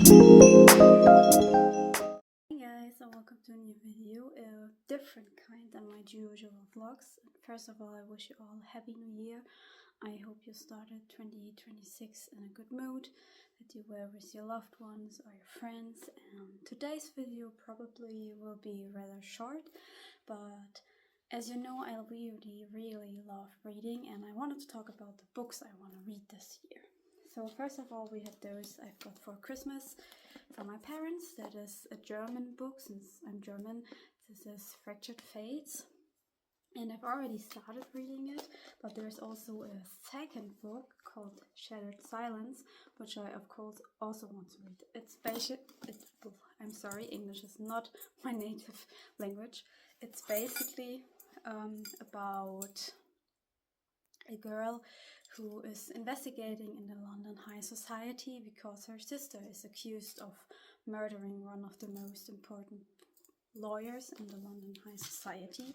Hey guys, and welcome to a new video, a different kind than my usual vlogs. First of all, I wish you all a happy new year. I hope you started 2026 in a good mood, that you were with your loved ones or your friends. Today's video probably will be rather short, but as you know, I really love reading, and I wanted to talk about the books I want to read this year. So first of all, we have those I've got for Christmas from my parents. That is a German book, since I'm German. This is Fractured Fates, and I've already started reading it, but there's also a second book called Shattered Silence, which I of course also want to read. I'm sorry, English is not my native language. It's basically about a girl who is investigating in the London high society because her sister is accused of murdering one of the most important lawyers in the London high society.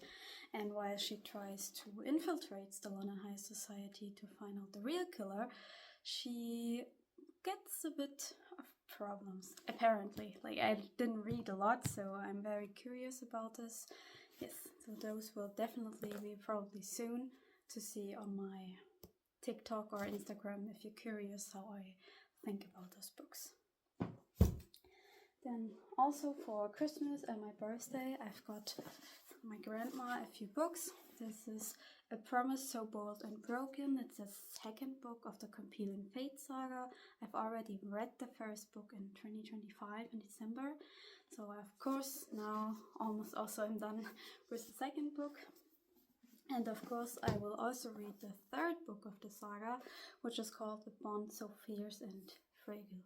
And while she tries to infiltrate the London high society to find out the real killer, she gets a bit of problems, apparently. Like, I didn't read a lot, so I'm very curious about this. Yes, so those will definitely be probably soon to see on my TikTok or Instagram if you're curious how I think about those books. Then also for Christmas and my birthday, I've got from my grandma a few books. This is A Promise So Bold and Broken. It's the second book of the Competing Fate saga. I've already read the first book in 2025 in December. So of course now almost also I'm done with the second book. And of course I will also read the third book of the saga, which is called A Bond So Fierce and Fragile.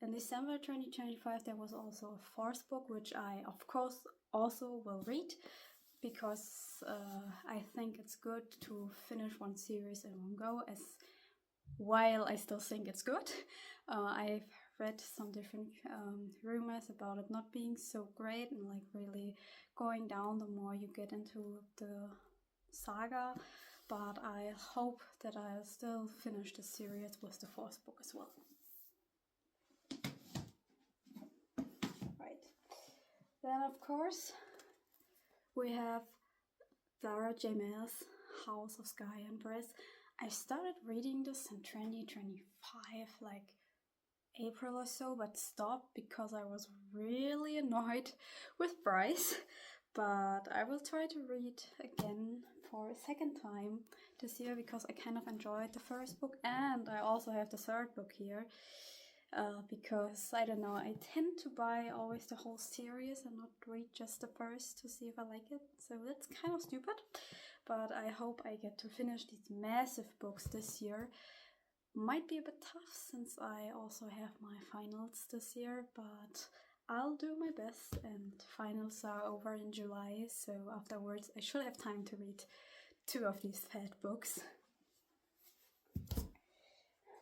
In December 2025 there was also a fourth book, which I of course also will read, because I think it's good to finish one series in one go, as while I still think it's good. I've read some different rumors about it not being so great and like really going down the more you get into the saga, but I hope that I'll still finish the series with the fourth book as well. Right. Then of course we have Zara J. Mail's House of Sky and Breath. I started reading this in 2025, like April or so, but stopped because I was really annoyed with Bryce. But I will try to read again for a second time this year, because I kind of enjoyed the first book, and I also have the third book here. Because I don't know, I tend to buy always the whole series and not read just the first to see if I like it. So that's kind of stupid, but I hope I get to finish these massive books this year. Might be a bit tough since I also have my finals this year, but I'll do my best, and finals are over in July, so afterwards I should have time to read 2 of these fat books.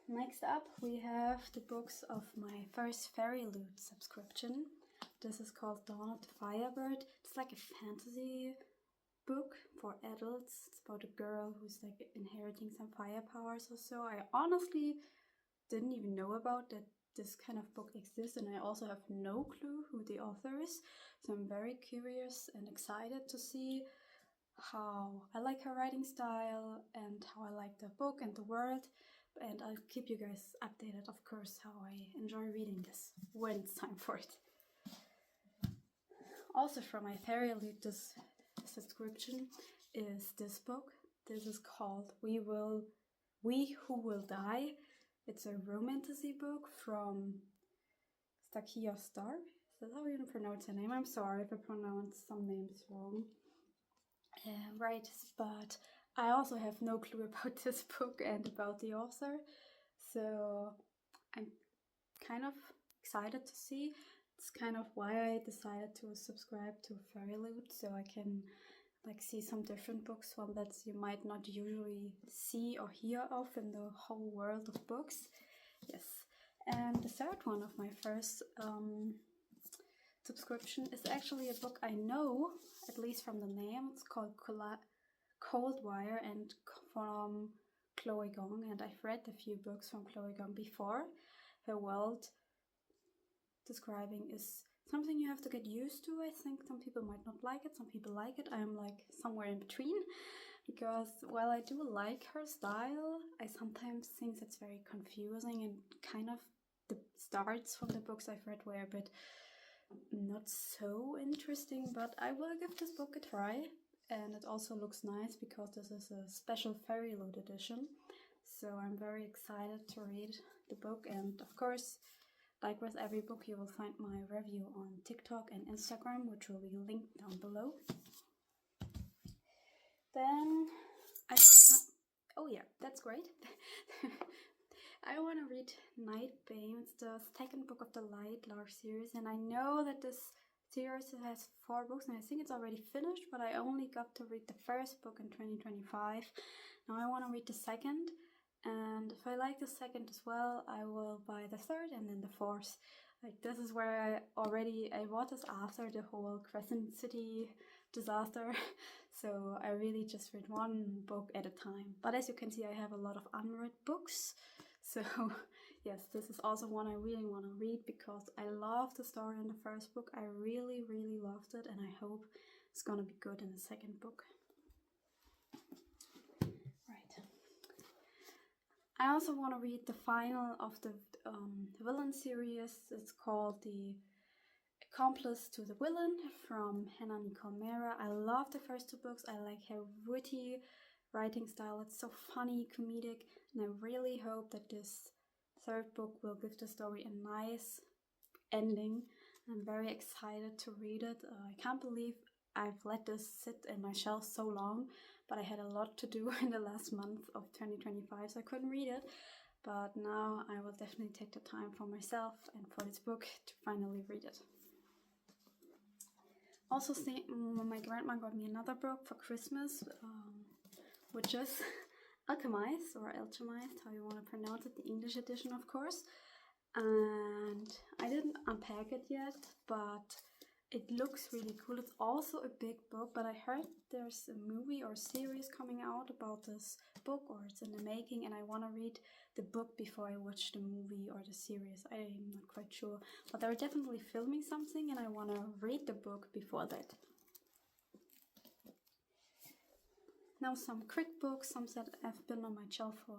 Next up we have the books of my first Fairy Loot subscription. This is called Dawn of the Firebird. It's like a fantasy book for adults. It's about a girl who's like inheriting some fire powers or so. I honestly didn't even know about that this kind of book exists, and I also have no clue who the author is. So I'm very curious and excited to see how I like her writing style and how I like the book and the world. And I'll keep you guys updated, of course, how I enjoy reading this when it's time for it. Also from my Fairy Loot this subscription is this book. This is called We Who Will Die. It's a romantasy book from Stakia Star. Is that how you pronounce her name? I'm sorry if I pronounced some names wrong. Right, but I also have no clue about this book and about the author, so I'm kind of excited to see. It's kind of why I decided to subscribe to Fairy Loot, so I can like see some different books, one that you might not usually see or hear of in the whole world of books. Yes, and the third one of my first subscription is actually a book I know, at least from the name. It's called Cold Wire, and from Chloe Gong, and I've read a few books from Chloe Gong before. Her world describing is something you have to get used to. I think some people might not like it, some people like it. I'm like somewhere in between, because while I do like her style, I sometimes think it's very confusing, and kind of the starts from the books I've read were a bit not so interesting, but I will give this book a try. And it also looks nice because this is a special fairy loot edition, so I'm very excited to read the book. And of course, like with every book, you will find my review on TikTok and Instagram, which will be linked down below. Then oh yeah, that's great. I want to read Night Bane. It's the second book of the Light Lark series, and I know that this series has 4 books, and I think it's already finished, but I only got to read the first book in 2025. Now I want to read the second, and if I like the second as well, I will buy the third and then the fourth. Like, this is where I bought this after the whole Crescent City disaster, so I really just read one book at a time. But as you can see, I have a lot of unread books, so yes, this is also one I really want to read because I love the story in the first book. I really, really loved it, and I hope it's gonna be good in the second book. Right. I also want to read the final of the villain series. It's called The Accomplice to the Villain from Hannah Nicole Mara. I love the first 2 books. I like her witty writing style. It's so funny, comedic, and I really hope that this third book will give the story a nice ending. I'm very excited to read it. I can't believe I've let this sit in my shelf so long, but I had a lot to do in the last month of 2025, so I couldn't read it. But now I will definitely take the time for myself and for this book to finally read it. Also, my grandma got me another book for Christmas, which is Alchemized, or Alchemized, how you want to pronounce it, the English edition, of course. And I didn't unpack it yet, but it looks really cool. It's also a big book, but I heard there's a movie or series coming out about this book, or it's in the making, and I want to read the book before I watch the movie or the series. I'm not quite sure, but they're definitely filming something, and I want to read the book before that. Now some quick books, some that have been on my shelf for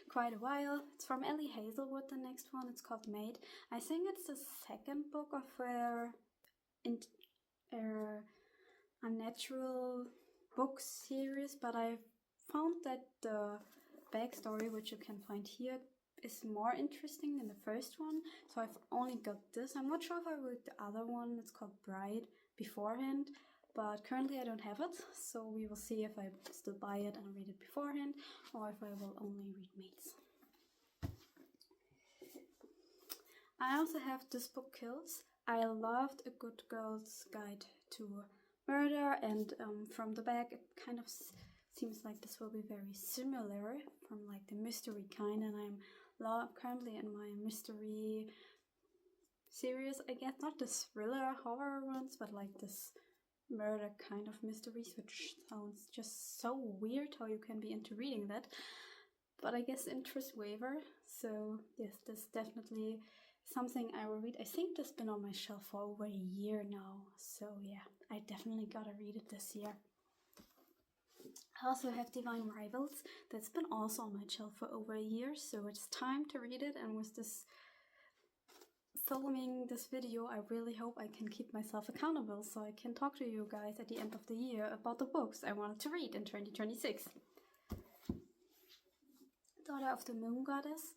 quite a while. It's from Ellie Hazelwood, the next one. It's called Made. I think it's the second book of her unnatural book series, but I found that the backstory, which you can find here, is more interesting than the first one, so I've only got this. I'm not sure if I read the other one, it's called Bride, beforehand, but currently I don't have it, so we will see if I still buy it and read it beforehand, or if I will only read Mates. I also have This Book Kills. I loved A Good Girl's Guide to Murder, and from the back it kind of seems like this will be very similar from like the mystery kind, and I'm currently in my mystery series, I guess, not the thriller horror ones, but like this murder kind of mysteries, which sounds just so weird how you can be into reading that, but I guess interest waiver. So yes, this definitely something I will read. I think this has been on my shelf for over a year now, so yeah, I definitely gotta read it this year. I also have Divine Rivals. That's been also on my shelf for over a year, so it's time to read it. And with this filming this video, I really hope I can keep myself accountable so I can talk to you guys at the end of the year about the books I wanted to read in 2026. Daughter of the Moon Goddess.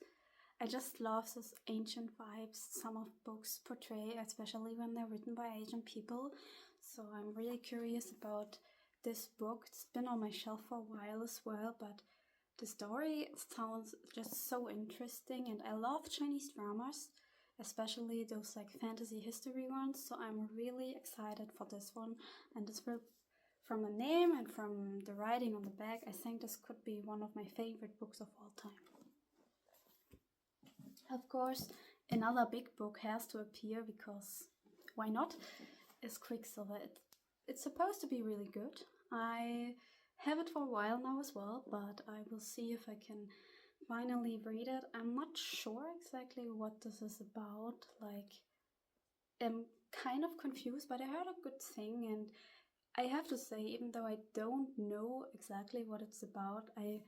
I just love those ancient vibes some of books portray, especially when they're written by Asian people. So I'm really curious about this book. It's been on my shelf for a while as well, but the story sounds just so interesting, and I love Chinese dramas, especially those like fantasy history ones, so I'm really excited for this one. And this will, from the name and from the writing on the back, I think this could be one of my favorite books of all time. Of course, another big book has to appear, because why not? Is Quicksilver. It's supposed to be really good. I have it for a while now as well, but I will see if I can finally read it. I'm not sure exactly what this is about. Like, am kind of confused, but I heard a good thing, and I have to say, even though I don't know exactly what it's about, I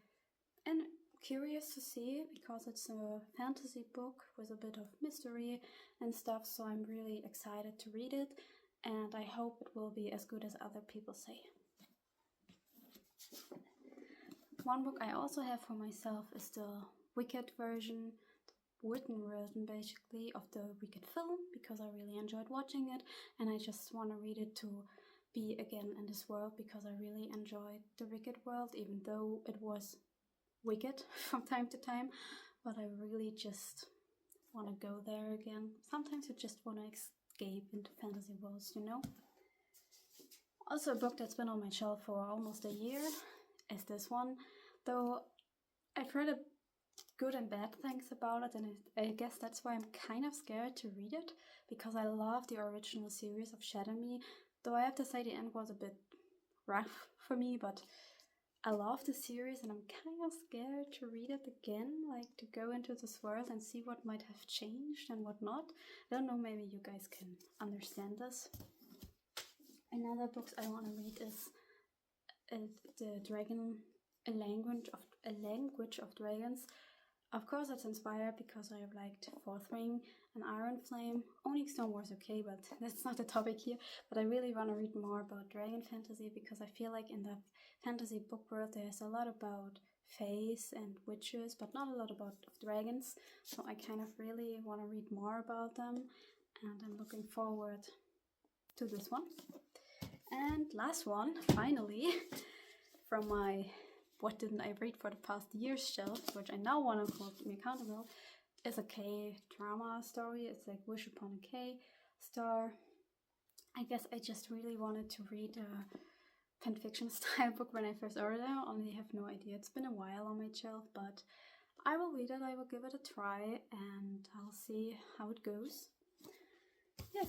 am curious to see, because it's a fantasy book with a bit of mystery and stuff, so I'm really excited to read it, and I hope it will be as good as other people say. One book I also have for myself is the Wicked version, written version basically, of the Wicked film, because I really enjoyed watching it, and I just want to read it to be again in this world, because I really enjoyed the Wicked world, even though it was wicked from time to time, but I really just want to go there again. Sometimes you just want to escape into fantasy worlds, you know? Also, a book that's been on my shelf for almost a year is this one, though I've heard good and bad things about it, and I guess that's why I'm kind of scared to read it, because I love the original series of Shadow Me, though I have to say the end was a bit rough for me, but I love the series and I'm kind of scared to read it again, like to go into this world and see what might have changed and what not. I don't know, maybe you guys can understand this. Another books I want to read is A Language of Dragons. Of course, it's inspired because I have liked Fourth Ring and Iron Flame. Onyx Stone was okay, but that's not the topic here. But I really want to read more about dragon fantasy, because I feel like in the fantasy book world there's a lot about fays and witches, but not a lot about dragons. So I kind of really want to read more about them, and I'm looking forward to this one. And last one, finally, from my what didn't I read for the past year's shelf, which I now want to hold me accountable, is a K-drama story. It's like Wish Upon a K-Star. I guess I just really wanted to read a fanfiction style book when I first ordered it. I only have no idea. It's been a while on my shelf, but I will read it. I will give it a try, and I'll see how it goes. Yes,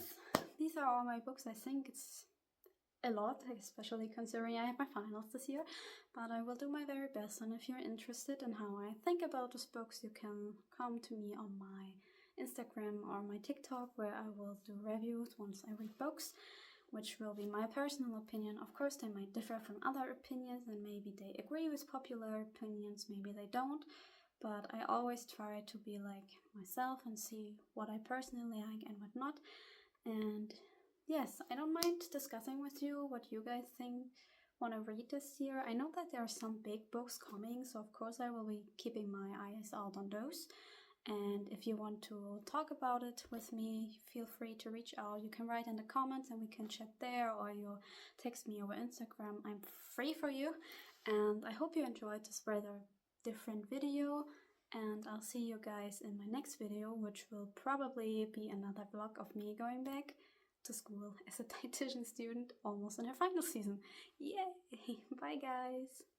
these are all my books. I think it's a lot, especially considering I have my finals this year, but I will do my very best. And if you're interested in how I think about these books, you can come to me on my Instagram or my TikTok, where I will do reviews once I read books, which will be my personal opinion. Of course, they might differ from other opinions, and maybe they agree with popular opinions, maybe they don't, but I always try to be like myself and see what I personally like and what not. And yes, I don't mind discussing with you what you guys think, want to read this year. I know that there are some big books coming, so of course I will be keeping my eyes out on those. And if you want to talk about it with me, feel free to reach out. You can write in the comments and we can chat there, or you text me over Instagram. I'm free for you. And I hope you enjoyed this rather different video. And I'll see you guys in my next video, which will probably be another vlog of me going back to school as a dietitian student, almost in her final season. Yay! Bye guys!